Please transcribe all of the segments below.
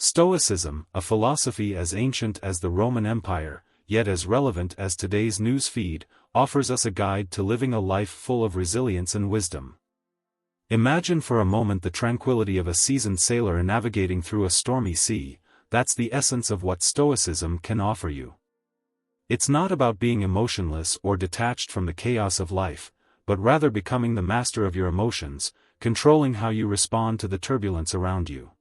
Stoicism, a philosophy as ancient as the Roman Empire, yet as relevant as today's news feed, offers us a guide to living a life full of resilience and wisdom. Imagine for a moment the tranquility of a seasoned sailor navigating through a stormy sea. That's the essence of what Stoicism can offer you. It's not about being emotionless or detached from the chaos of life, but rather becoming the master of your emotions, controlling how you respond to the turbulence around you.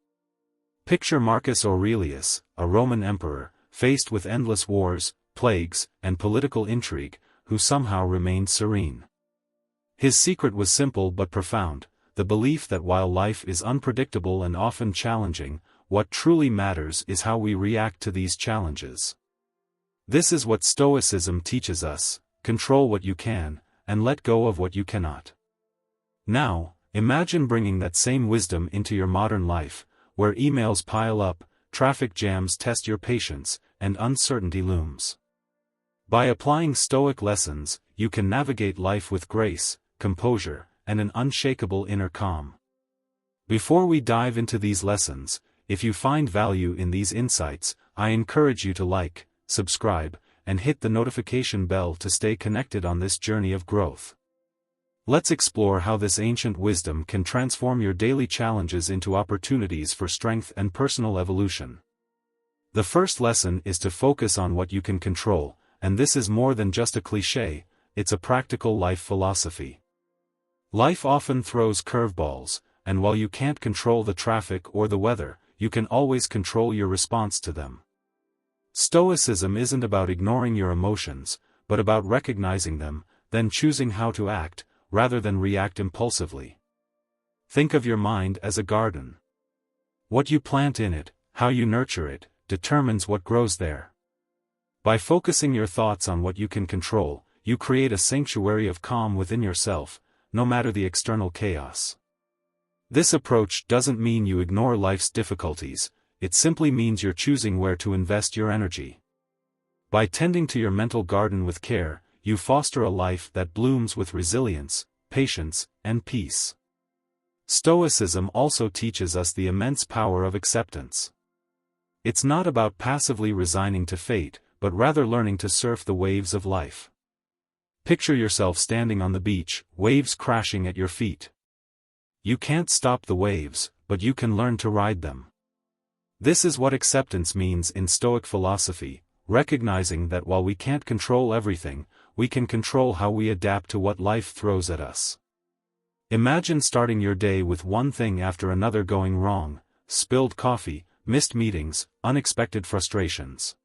Picture Marcus Aurelius, a Roman emperor, faced with endless wars, plagues, and political intrigue, who somehow remained serene. His secret was simple but profound: the belief that while life is unpredictable and often challenging, what truly matters is how we react to these challenges. This is what Stoicism teaches us: control what you can, and let go of what you cannot. Now, imagine bringing that same wisdom into your modern life, where emails pile up, traffic jams test your patience, and uncertainty looms. By applying Stoic lessons, you can navigate life with grace, composure, and an unshakable inner calm. Before we dive into these lessons, if you find value in these insights, I encourage you to like, subscribe, and hit the notification bell to stay connected on this journey of growth. Let's explore how this ancient wisdom can transform your daily challenges into opportunities for strength and personal evolution. The first lesson is to focus on what you can control, and this is more than just a cliché, it's a practical life philosophy. Life often throws curveballs, and while you can't control the traffic or the weather, you can always control your response to them. Stoicism isn't about ignoring your emotions, but about recognizing them, then choosing how to act, rather than react impulsively. Think of your mind as a garden. What you plant in it, how you nurture it, determines what grows there. By focusing your thoughts on what you can control, you create a sanctuary of calm within yourself, no matter the external chaos. This approach doesn't mean you ignore life's difficulties, it simply means you're choosing where to invest your energy. By tending to your mental garden with care, you foster a life that blooms with resilience, patience, and peace. Stoicism also teaches us the immense power of acceptance. It's not about passively resigning to fate, but rather learning to surf the waves of life. Picture yourself standing on the beach, waves crashing at your feet. You can't stop the waves, but you can learn to ride them. This is what acceptance means in Stoic philosophy, recognizing that while we can't control everything, we can control how we adapt to what life throws at us. Imagine starting your day with one thing after another going wrong: spilled coffee, missed meetings, unexpected frustrations.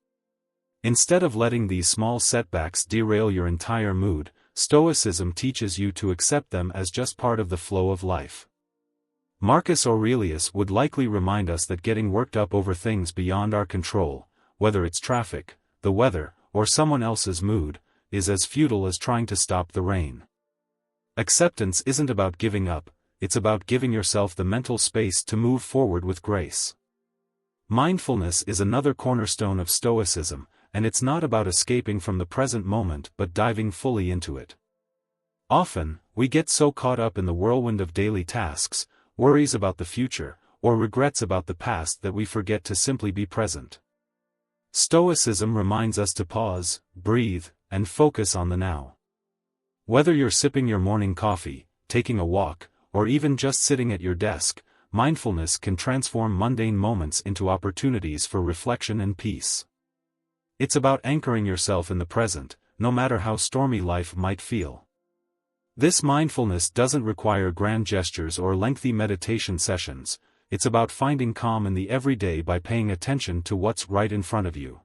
Instead of letting these small setbacks derail your entire mood, Stoicism teaches you to accept them as just part of the flow of life. Marcus Aurelius would likely remind us that getting worked up over things beyond our control, whether it's traffic, the weather, or someone else's mood, is as futile as trying to stop the rain. Acceptance isn't about giving up, it's about giving yourself the mental space to move forward with grace. Mindfulness is another cornerstone of Stoicism, and it's not about escaping from the present moment but diving fully into it. Often, we get so caught up in the whirlwind of daily tasks, worries about the future, or regrets about the past that we forget to simply be present. Stoicism reminds us to pause, breathe, and focus on the now. Whether you're sipping your morning coffee, taking a walk, or even just sitting at your desk, mindfulness can transform mundane moments into opportunities for reflection and peace. It's about anchoring yourself in the present, no matter how stormy life might feel. This mindfulness doesn't require grand gestures or lengthy meditation sessions, it's about finding calm in the everyday by paying attention to what's right in front of you.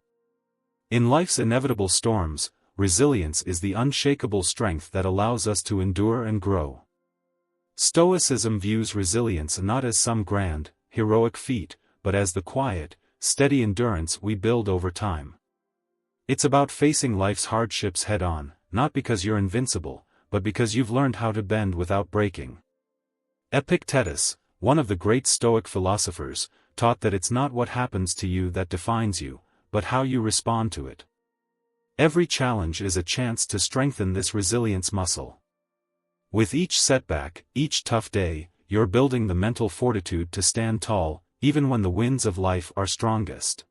In life's inevitable storms, resilience is the unshakable strength that allows us to endure and grow. Stoicism views resilience not as some grand, heroic feat, but as the quiet, steady endurance we build over time. It's about facing life's hardships head-on, not because you're invincible, but because you've learned how to bend without breaking. Epictetus, one of the great Stoic philosophers, taught that it's not what happens to you that defines you, but how you respond to it. Every challenge is a chance to strengthen this resilience muscle. With each setback, each tough day, you're building the mental fortitude to stand tall, even when the winds of life are strongest.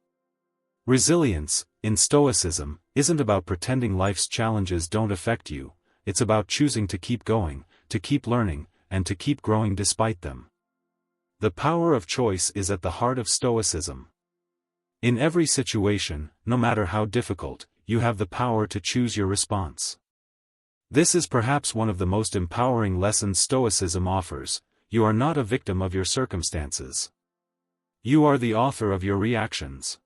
Resilience, in Stoicism, isn't about pretending life's challenges don't affect you, it's about choosing to keep going, to keep learning, and to keep growing despite them. The power of choice is at the heart of Stoicism. In every situation, no matter how difficult, you have the power to choose your response. This is perhaps one of the most empowering lessons Stoicism offers. You are not a victim of your circumstances. You are the author of your reactions.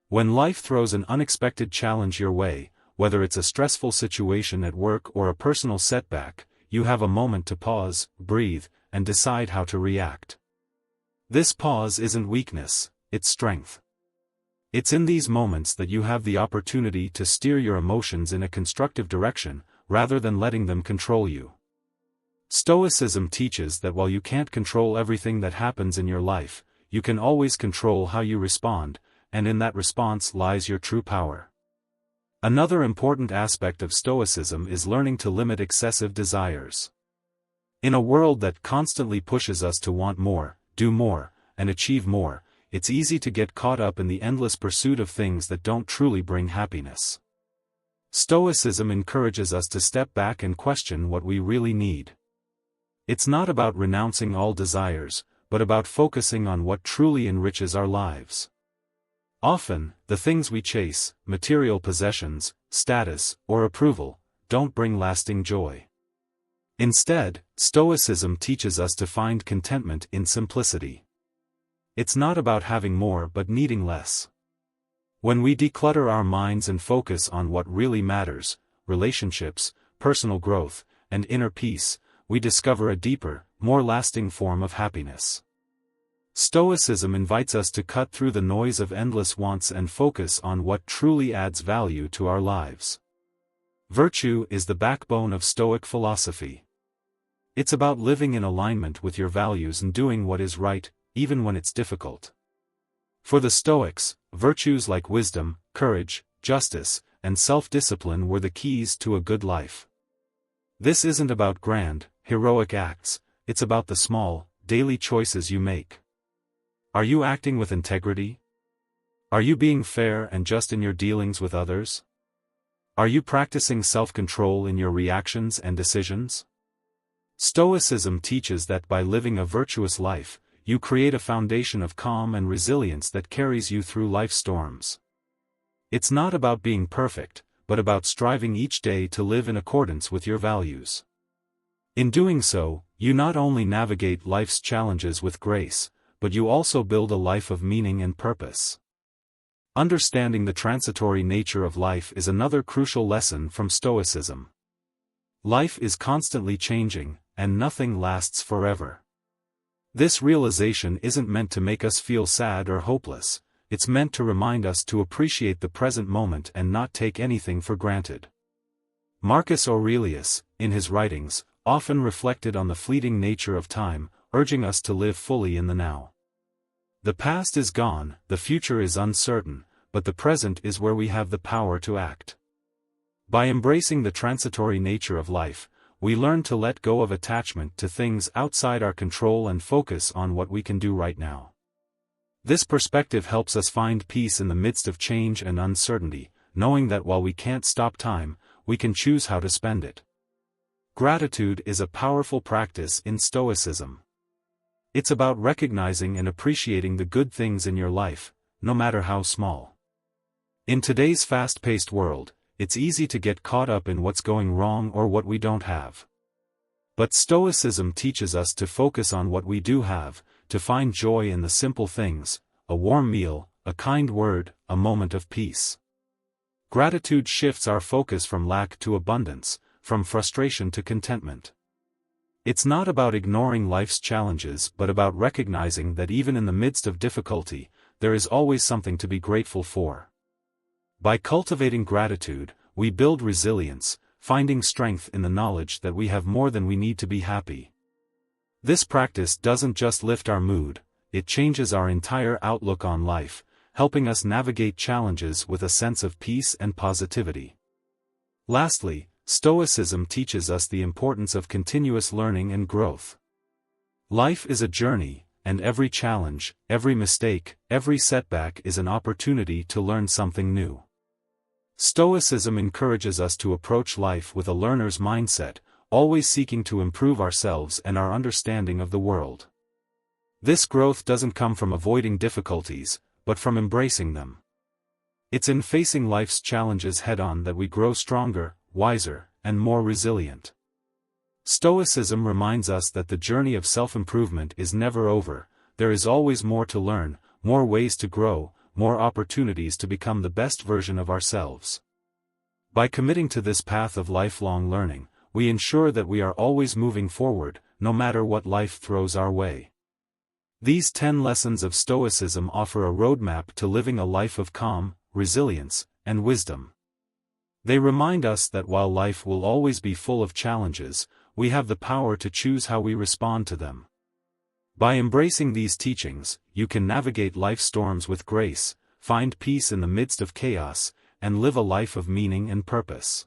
When life throws an unexpected challenge your way, whether it's a stressful situation at work or a personal setback, you have a moment to pause, breathe, and decide how to react. This pause isn't weakness, it's strength. It's in these moments that you have the opportunity to steer your emotions in a constructive direction, rather than letting them control you. Stoicism teaches that while you can't control everything that happens in your life, you can always control how you respond, and in that response lies your true power. Another important aspect of Stoicism is learning to limit excessive desires. In a world that constantly pushes us to want more, do more, and achieve more, it's easy to get caught up in the endless pursuit of things that don't truly bring happiness. Stoicism encourages us to step back and question what we really need. It's not about renouncing all desires, but about focusing on what truly enriches our lives. Often, the things we chase, material possessions, status, or approval, don't bring lasting joy. Instead, Stoicism teaches us to find contentment in simplicity. It's not about having more but needing less. When we declutter our minds and focus on what really matters, relationships, personal growth, and inner peace, we discover a deeper, more lasting form of happiness. Stoicism invites us to cut through the noise of endless wants and focus on what truly adds value to our lives. Virtue is the backbone of Stoic philosophy. It's about living in alignment with your values and doing what is right, even when it's difficult. For the Stoics, virtues like wisdom, courage, justice, and self-discipline were the keys to a good life. This isn't about grand, heroic acts, it's about the small, daily choices you make. Are you acting with integrity? Are you being fair and just in your dealings with others? Are you practicing self-control in your reactions and decisions? Stoicism teaches that by living a virtuous life, you create a foundation of calm and resilience that carries you through life's storms. It's not about being perfect, but about striving each day to live in accordance with your values. In doing so, you not only navigate life's challenges with grace, but you also build a life of meaning and purpose. Understanding the transitory nature of life is another crucial lesson from Stoicism. Life is constantly changing, and nothing lasts forever. This realization isn't meant to make us feel sad or hopeless, it's meant to remind us to appreciate the present moment and not take anything for granted. Marcus Aurelius, in his writings, often reflected on the fleeting nature of time, urging us to live fully in the now. The past is gone, the future is uncertain, but the present is where we have the power to act. By embracing the transitory nature of life, we learn to let go of attachment to things outside our control and focus on what we can do right now. This perspective helps us find peace in the midst of change and uncertainty, knowing that while we can't stop time, we can choose how to spend it. Gratitude is a powerful practice in Stoicism. It's about recognizing and appreciating the good things in your life, no matter how small. In today's fast-paced world, it's easy to get caught up in what's going wrong or what we don't have. But Stoicism teaches us to focus on what we do have, to find joy in the simple things, a warm meal, a kind word, a moment of peace. Gratitude shifts our focus from lack to abundance, from frustration to contentment. It's not about ignoring life's challenges but about recognizing that even in the midst of difficulty, there is always something to be grateful for. By cultivating gratitude, we build resilience, finding strength in the knowledge that we have more than we need to be happy. This practice doesn't just lift our mood, it changes our entire outlook on life, helping us navigate challenges with a sense of peace and positivity. Lastly, Stoicism teaches us the importance of continuous learning and growth. Life is a journey, and every challenge, every mistake, every setback is an opportunity to learn something new. Stoicism encourages us to approach life with a learner's mindset, always seeking to improve ourselves and our understanding of the world. This growth doesn't come from avoiding difficulties, but from embracing them. It's in facing life's challenges head-on that we grow stronger, wiser, and more resilient. Stoicism reminds us that the journey of self-improvement is never over. There is always more to learn, more ways to grow, more opportunities to become the best version of ourselves. By committing to this path of lifelong learning, we ensure that we are always moving forward, no matter what life throws our way. These 10 lessons of Stoicism offer a roadmap to living a life of calm, resilience, and wisdom. They remind us that while life will always be full of challenges, we have the power to choose how we respond to them. By embracing these teachings, you can navigate life's storms with grace, find peace in the midst of chaos, and live a life of meaning and purpose.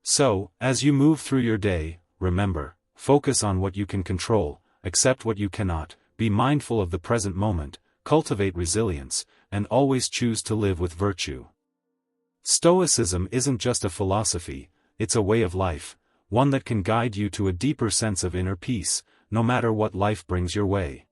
So, as you move through your day, remember, focus on what you can control, accept what you cannot, be mindful of the present moment, cultivate resilience, and always choose to live with virtue. Stoicism isn't just a philosophy, it's a way of life, one that can guide you to a deeper sense of inner peace, no matter what life brings your way.